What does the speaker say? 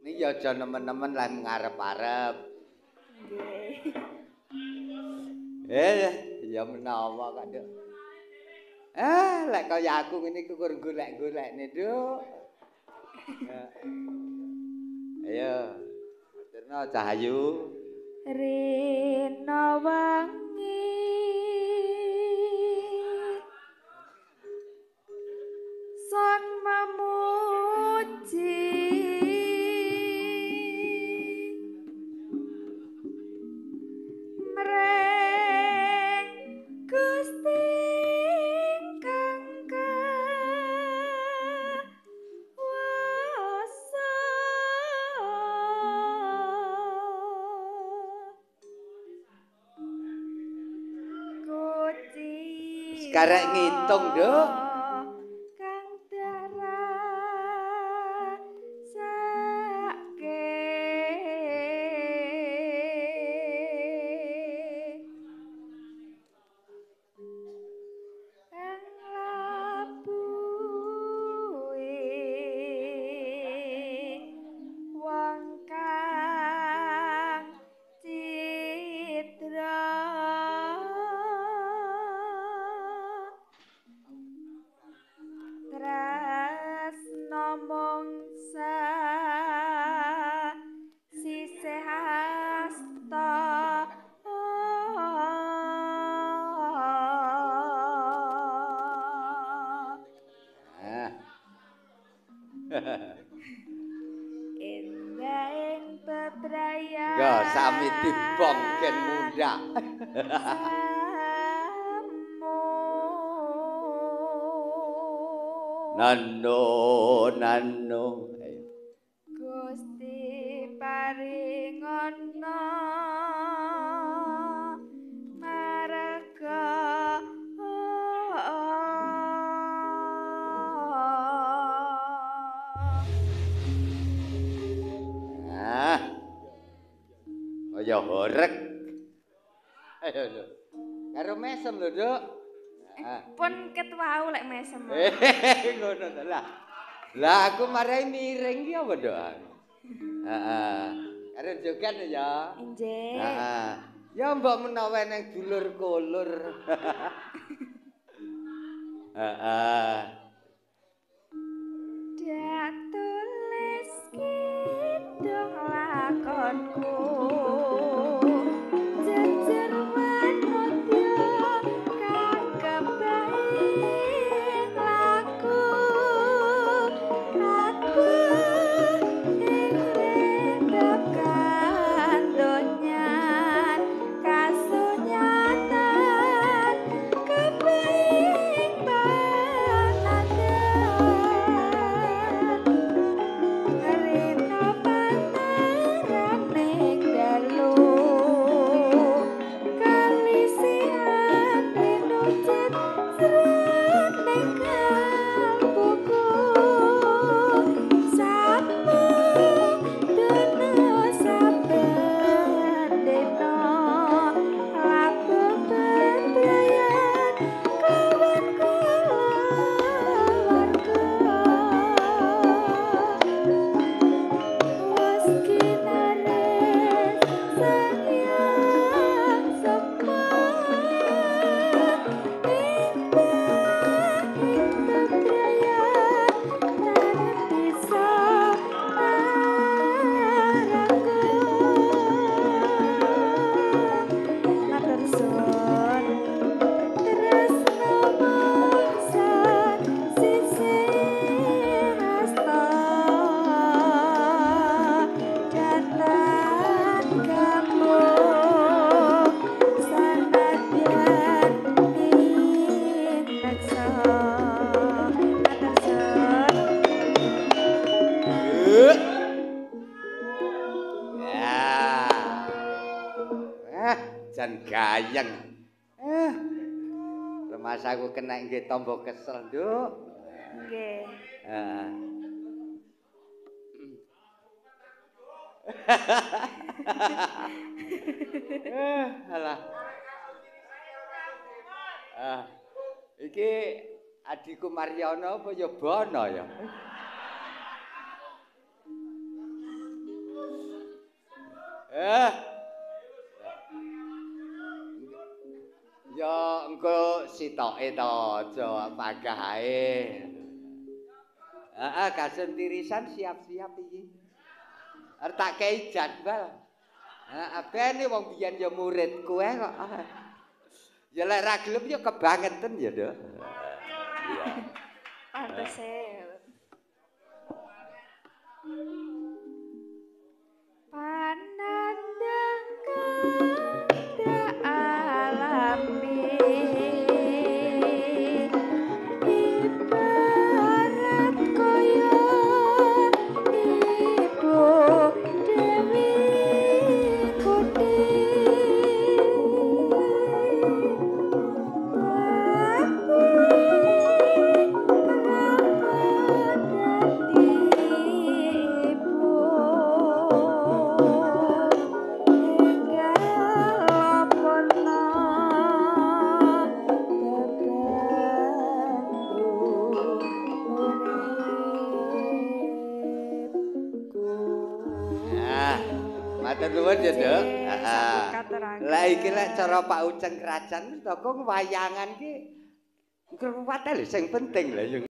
Niki aja nemen-nemen lan ngarep-arep. Ya menawa kok, Duk. Lek kaya aku ngene iku kur golek-golekne, Duk. Ayo. Terno Cahayu. Rina wangi son memuji mreng Gusti kang kuwasa Guci Sekarang ngitung, Duk. kang darah kang labuhe wong kang citra tresno mungsa sisih asta Endahing bebrayan Yo sami dibongken mundak. Nano. Ayo. Gusti paringana marga Kaya horeg. Ayo, Duk. Karo mesem lho, Duk. pun ket wau lek mesem. Ngono to lah. Lah aku marai miring ki apa, Duk? Heeh. Karo joget ya. Nggih. Heeh. Ya mbok menawa nang dulur kolur. Heeh. Dak tulis kidung lakonku jejer manutya kang kebaik laku aku ing rendhakan donyan kasunyatan kebaik banadan Rina pantaraning dalu kalisihan pinucit srening kalbuku sapa dene saben dina laku bebrayan kawan keluarga was kinares sayang sempat indah bebrayan tarik bisa naraga matur suwun tresno mangsa sisih asta datan kamu sanadyan inaksa matur suwun Ya. Jan gayeng. Remasa aku kena nggih tombo kesel, Nduk. nggih Heeh. Alah. Iki adikku Mariono apa ya Bono ya? Eh. Ya engko sitoke to aja panggah ae. Heeh, gasen tirisan siap-siap iki. Arep tak kei jadwal. Heeh, ben wong biyen ya muridku kok. Ya lek ra gelem ya kebangetan ya, Nduk. Pantes e. Panandang kanda alami ibarat kaya ibu dewi Nah, matur nuwun ya, Nduk. Heeh. Katerangan. Lah iki lek cara Pak Uceng Krajan toko wayangan ki ngruwate lho sing penting lho.